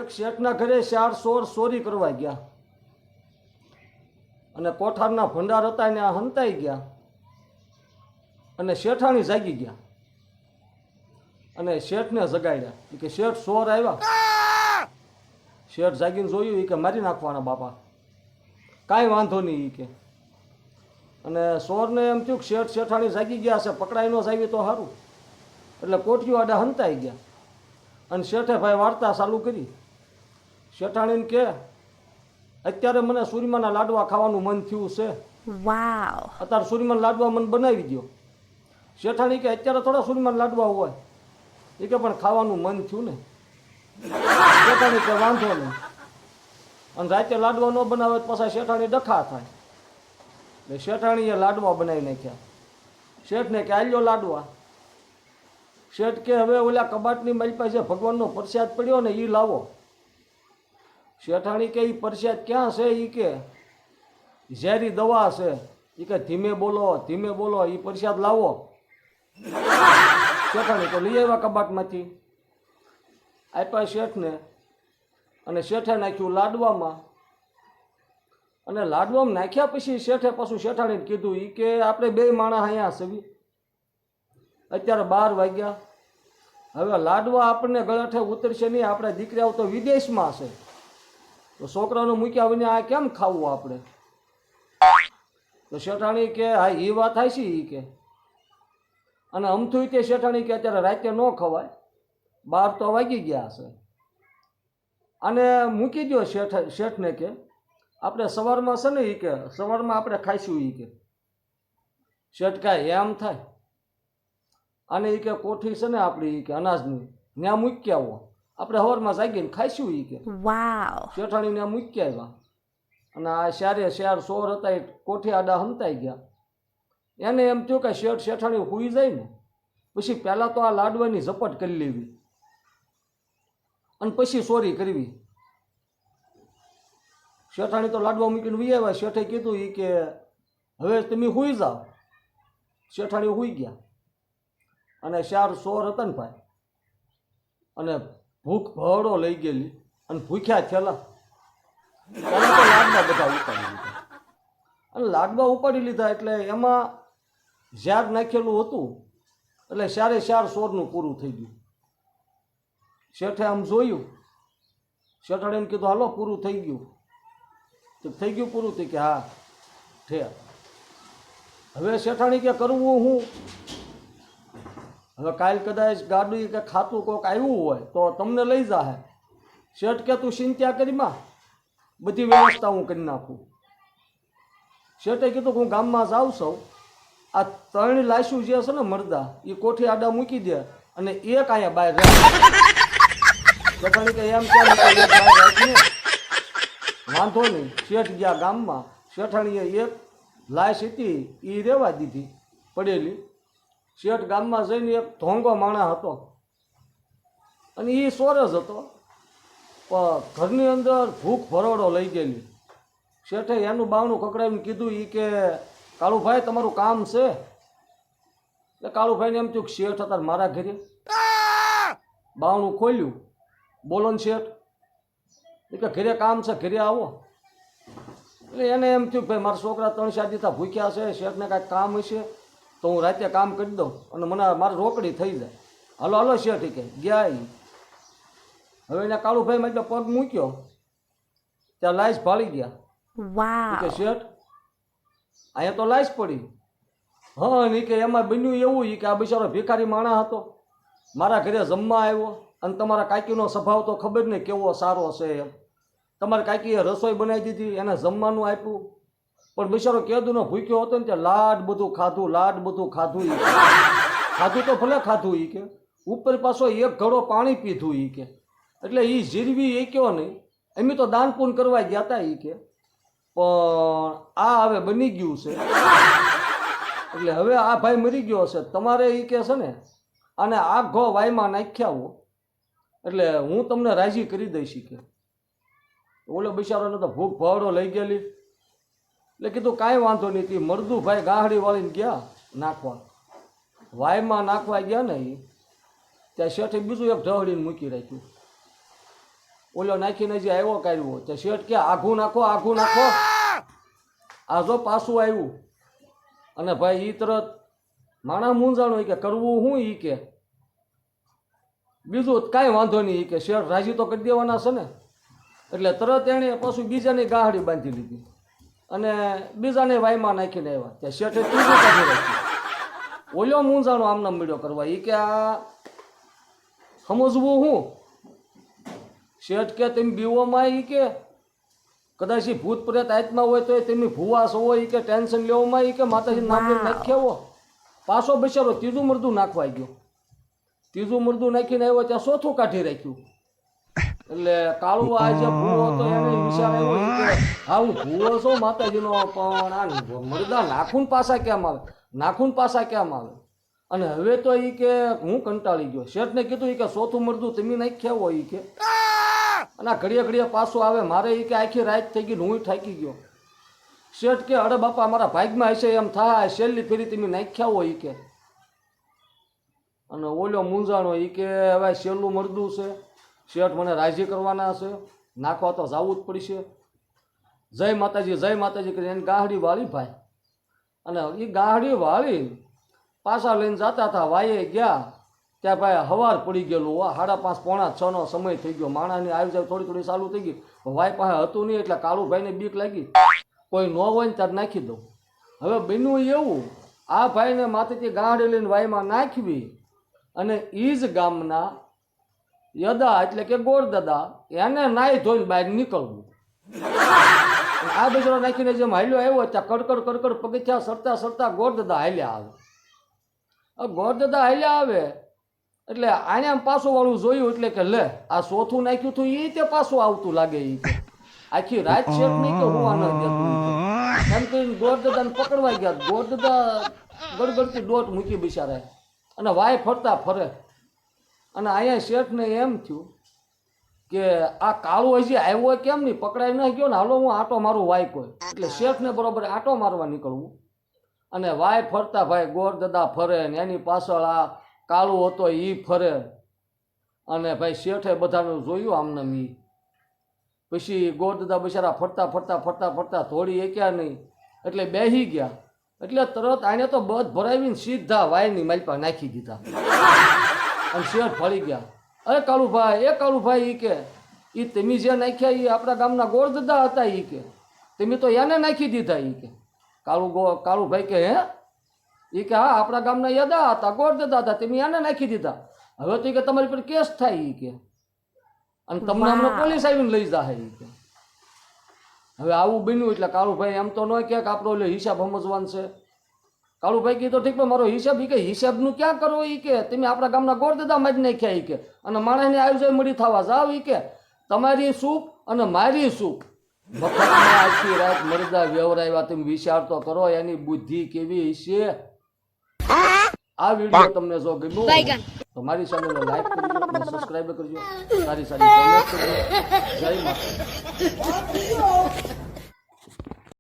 એક શેઠના ઘરે 4 ચોર ચોરી કરવા ગયા અને કોઠારના ભંડાર હતા ને આ હંતાઈ ગયા અને શેઠાણી જાગી ગયા અને શેઠને જગાડ્યા કે શેઠ ચોર આવ્યા. શેઠ જાગીને જોયું કે મારી નાખવાના બાપા, કાંઈ વાંધો નહીં કે. અને ચોરને એમ થયું કે શેઠ શેઠાણી જાગી ગયા છે, પકડાઈ ન જાવી તો સારું. એટલે કોઠીઓ આડા હંતાઈ ગયા અને શેઠે ભાઈ વાર્તા ચાલુ કરી. શેઠાણીને કે અત્યારે મને સુરીમાના લાડવા ખાવાનું મન થયું છે. વાવ. અત્યારે સુરીમાના લાડવા મને બનાવી દો. શેઠાણી કે અત્યારે થોડા સુરીમાના લાડવા હોય. એ કે પણ ખાવાનું મન થયું ને. શેઠાણી કે વાંધો નહીં. અને રાતે લાડવા ન બનાવે તો પાછા શેઠાણી ડખા થાય. એટલે શેઠાણીએ લાડવા બનાવી નાખ્યા. શેઠને કે આલ્યો લાડવા. શેઠ કે હવે ઓલા કબાટની મારી પાસે ભગવાનનો પ્રસાદ પડ્યો ને એ લાવો. શેઠાણી કે એ પ્રસાદ ક્યાં છે? એ કે ઝેરી દવા છે. એ કે ધીમે બોલો એ પ્રસાદ લાવો. શેઠાણી તો લઈ આવ્યા કબાટમાંથી, આપ્યા શેઠને અને શેઠે નાખ્યું લાડવામાં. અને લાડવામાં નાખ્યા પછી શેઠે પાછું શેઠાણીને કીધું એ કે આપણે 2 માણસ અહીંયા સવી, અત્યારે 12 વાગ્યા, હવે લાડવા આપણને ગળાઠે ઉતરશે નહીં, આપણે દીકરાઓ તો વિદેશમાં છે, તો છોકરાનું મૂક્યા વિના આ કેમ ખાવું આપણે? તો શેઠાણી કે હા એ વાત થાય છે એ કે. અને અમથું તે શેઠાણી કે અત્યારે રાતે ન ખવાય, 12 તો વાગી ગયા છે. અને મૂકી દો શેઠને કે આપણે સવારમાં છે ને એ કે સવારમાં આપણે ખાઈશું એ કે. શેઠ કાંઈ એમ થાય અને એ કે કોઠી છે ને આપણી કે અનાજની ત્યાં મૂકી આવો, આપણે સવારમાં જાગીને ખાઈશું એ કે. વાવ. શેઠાણી ત્યાં મૂકી આવ્યા અને આ 4 ચોર હતા એ કોઠી આડા હંતાઈ ગયા. એને એમ થયું કે શેઠ શેઠાણી સૂઈ જાય ને પછી પહેલાં તો આ લાડવાની ઝપટ કરી લેવી અને પછી ચોરી કરવી. શેઠાણી તો લાડવા મૂકીને સૂઈ આવ્યા. શેઠે કીધું એ કે હવે તમે સૂઈ જાઓ. શેઠાણી સૂઈ ગયા અને 4 ચોર હતા ને ભાઈ, અને ભૂખ ભરડો લઈ ગયેલી અને ભૂખ્યા થયેલા. પહેલાં તો લાડવા બધા ઉપાડી લીધા અને લાડવા ઉપાડી લીધા એટલે એમાં ઝાર નાખેલું હતું એટલે 4 ચોરનું પૂરું થઈ ગયું. શેઠે આમ જોયું, શેઠાણીને કીધું હાલો પૂરું થઈ ગયું. તો થઈ ગયું પૂરું થઈ કે હા ઠે. હવે શેઠાણી કે કરવું હું? હવે કાલ કદાચ ગાડી કે ખાતું કોઈક આવ્યું હોય તો તમને લઈ જાહે. શેઠ કે તું ચિંતા કરીમાં, બધી વ્યવસ્થા હું કરી નાખું. શેઠે કીધું હું ગામમાં જાઉં છું, આ 3 લાશું જે છે ને મરદા એ કોઠી આડા મૂકી દે અને એક અહીંયા બહાર રહે. શેઠાણી કે એમ ક્યાં વાંધો નહીં. શેઠ ગયા ગામમાં. શેઠાણીએ એક લાશ હતી એ રહેવા દીધી પડેલી. શેઠ ગામમાં જઈને એક ધોંગો માણસ હતો અને એ ચોર જ હતો, પણ ઘરની અંદર ભૂખ ભરોડો લઈ ગયેલી. શેઠે એનું બાવણું કકડાવીને કીધું એ કે કાળુભાઈ તમારું કામ છે? એટલે કાળુભાઈને એમ થયું કે શેઠ હતા મારા ઘરે. બાવણું ખોલ્યું, બોલો ને શેઠ. એ કે ઘરે કામ છે, ઘરે આવો. એટલે એને એમ થયું ભાઈ મારા છોકરા 3-4 દિવસ ભૂખ્યા છે, શેઠને કાંઈક કામ હશે તો હું રાતે કામ કરી દઉં અને મને મારી રોકડી થઈ જાય. હાલો હાલો શેઠ કે ગયા. હવે એના કાળુભાઈ માં પગ મૂક્યો ત્યાં લાઈસ ભાળી ગયા. વાવ. કે શેઠ અહીંયા તો લાઈસ પડી. હા ને કે એમાં બન્યું એવું કે આ બિચારો ભિખારી માણસ હતો, મારા ઘરે જમવા આવ્યો અને તમારા કાકીનો સ્વભાવ તો ખબર નહીં કેવો સારો છે એમ. તમારી કાકીએ રસોઈ બનાવી દીધી, એને જમવાનું આપ્યું, પણ બિચારો કેદુનો ભૂખ્યો હતો ને ત્યાં લાડ બધું ખાધું. ખાધું તો ભલે ખાધું એ કે ઉપર પાછો 1 ઘડો પાણી પીધું એ કે. એટલે એ જીરવી એ કયો નહીં, એમ તો દાન પૂન કરવા ગયા હતા એ કે, પણ આ હવે બની ગયું છે એટલે હવે આ ભાઈ મરી ગયો છે, તમારે એ કે છે ને આને આઘો વાયમાં નાખ્યા હો એટલે હું તમને રાજી કરી દઈશ કે. ઓલો બિચારાને તો ભૂખ ભરડો લઈ ગયેલી. એટલે કીધું કાંઈ વાંધો નહીં. તે મરદુભાઈ ગાહડી વાળીને ગયા નાખવા, વાયમાં નાખવા ગયા ને ત્યાં શેઠે બીજું એક ઢહડીને મૂકી રાખ્યું. ઓલો નાખીને જે આવ્યો કાઢ્યો તે શેઠ કે આઘું નાખો આ જો પાછું આવ્યું અને ભાઈ ઈ તરત માણા મૂંઝાણો કે કરવું હું ઈ કે બીજું કાંઈ વાંધો નહીં ઈ કે શેઠ રાજી તો કરી દેવાના છે ને એટલે તરત એણે પાછું બીજાની ગાહડી બાંધી લીધી અને બીજાને વાયમાં નાખીને આવ્યા ત્યાં શેઠે ત્રીજું કાઢી રાખ્યું ઓલો મૂંઝાણો આમના મળ્યો કરવા ઈ કે આ સમજવું હું શેઠ કે તમે બીવોમાં ઈ કે કદાચ ઈ ભૂત પ્રેત આત્મા હોય તો તમે ભૂવાસ હોય ઈ કે ટેન્શન લેવામાં ઈ કે માતાજી નામ લઈને નાખ્યા પાછો બિચારો ત્રીજું મરદું નાખવા ગયો ત્રીજું મરદું નાખીને આવ્યો ત્યાં ચોથું કાઢી રાખ્યું એટલે કાળુ આ જે ભૂવો હતો એને વિચાર આવ્યો ઈ કે હા હું ભૂવો છું માતાજીનો પણ આ મરદા નાખું પાછા કેમ આવે અને હવે તો ઈ કે હું કંટાળી ગયો શેઠને કીધું ઈ કે ચોથું મરદું તમે નાખ્યા હોય ઈ કે અને આ ઘડીએ પાછું આવે મારે ઈ કે આખી રાત થઈ ગઈ હું થાકી ગયો શેઠ કે અરે બાપા મારા ભાગમાં હશે એમ થાય છેલ્લી ફેરી તમે નાખ્યા હોય ઈ કે અને ઓલો મૂંઝાણો ઈ કે હવે છેલ્લું મરદું છે શેઠ મને રાજી કરવાના છે નાખવા તો જવું જ પડશે જય માતાજી કરીને એની ગાહડી વાળી ભાઈ અને એ ગાહડી વાળી પાછા લઈને જતા હતા વાયે ગયા ત્યાં ભાઈ હવાર પડી ગયેલું 5:30 પોણા 6 નો સમય થઈ ગયો માણાની આવી જાય થોડી ચાલુ થઈ ગઈ વાય પાસે હતું નહીં એટલે કાળુભાઈને બીક લાગી કોઈ ન હોય ને ત્યારે નાખી દઉં હવે બન્યું એવું આ ભાઈને માથેથી ગાહડી લઈને વાયમાં નાખવી અને એ જ ગામના યદા એટલે કે ગોરદાદા એને નાહી ધોઈને બહાર નીકળવું આ બિચારો નાખીને જેમ હાલ્યો આવ્યો ત્યાં કડકડ પગથિયા સરતા ગોરદાદા હાલ્યા આવે ગોરદાદા હાલ્યા આવે એટલે આને આમ પાછું વાળું જોયું એટલે કે લે આ ચોથું નાખ્યું હતું એ તે પાછું આવતું લાગે એ આખી રાત શેઠ નહીં કે હું આને દેતું એમ કરીને ગોરદાદાને પકડવા ગયા ગોરદાદા ગડગડતી દોટ મૂકી બિચારા અને વાય ફરતા ફરે અને અહીંયા શેઠને એમ થયું કે આ કાળું હજી આવ્યો કેમ નહીં પકડાઈ ન ગયો ને હાલો હું આટો મારું વાય કોઈ એટલે શેઠને બરોબર આટો મારવા નીકળવું અને વાય ફરતા ભાઈ ગોરદાદા ફરે ને એની પાછળ આ કાળું હતો એ ફરે અને ભાઈ શેઠે બધાનું જોયું આમને મી પછી ગોરદાદા બિચારા ફરતા થોડી એક્યા નહીં એટલે બેસી ગયા એટલે તરત આને તો બધ ભરાવીને સીધા વાયની માલપા નાખી દીધા અને શેઠ ફળી ગયા અરે કાળુભાઈ ઈ કે એ તમે જે નાખ્યા એ આપણા ગામના ગોરદાદા હતા ઈ કે તમે તો એને નાખી દીધા ઈ કે કાળુભાઈ કે હે ઈ કે હા આપણા ગામના યદા હતા ગોરદાદા હતા તમે એને નાખી દીધા હવે તો ઈ કે તમારી પર કેસ થાય ઈ કે અને તમને હમણાં પોલીસ આવીને લઈ જાય ઈ કે હવે આવું બન્યું એટલે કાળુભાઈ એમ તો ન કે આપણો એટલે હિસાબ સમજવાનું છે કાળુભાઈ કીધું ઠીક પણ મારો હિસાબ ઈ કે હિસાબનું ક્યાં કરવો ઈ કે તમે આપણા ગામના ગોરદાદા માં જ નાખ્યા ઈ કે અને માણસને આવી જાય મળી થવા જાવ ઈ કે તમારી સૂપ અને મારી સૂપ મફતમાં આખી રાત મરદા વ્યવરાવ્યા તમે વિચાર તો કરો એની બુદ્ધિ કેવી છે આ વિડીયો તમને જો ગમ્યો તો મારી ચેનલને લાઈક કરજો અને સબસ્ક્રાઇબ કરજો સારી કમેન્ટ કરજો જય માતા